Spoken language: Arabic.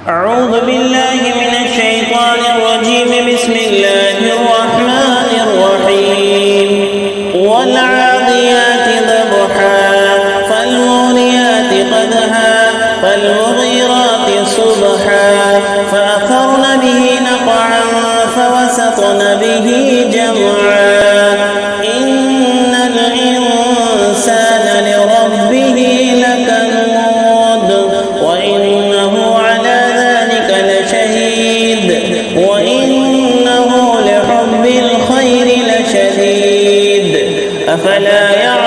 أعوذ بالله من الشيطان الرجيم. بسم الله الرحمن الرحيم. والعاديات ضبحا فالموريات قدحا فالمغيرات صبحا فأثرن به نقعا فوسطن به جمعا إن الإنسان لربه لكنود وإنه على ذلك لشهيد وإنه لحب الخير لشديد أفلا يعلم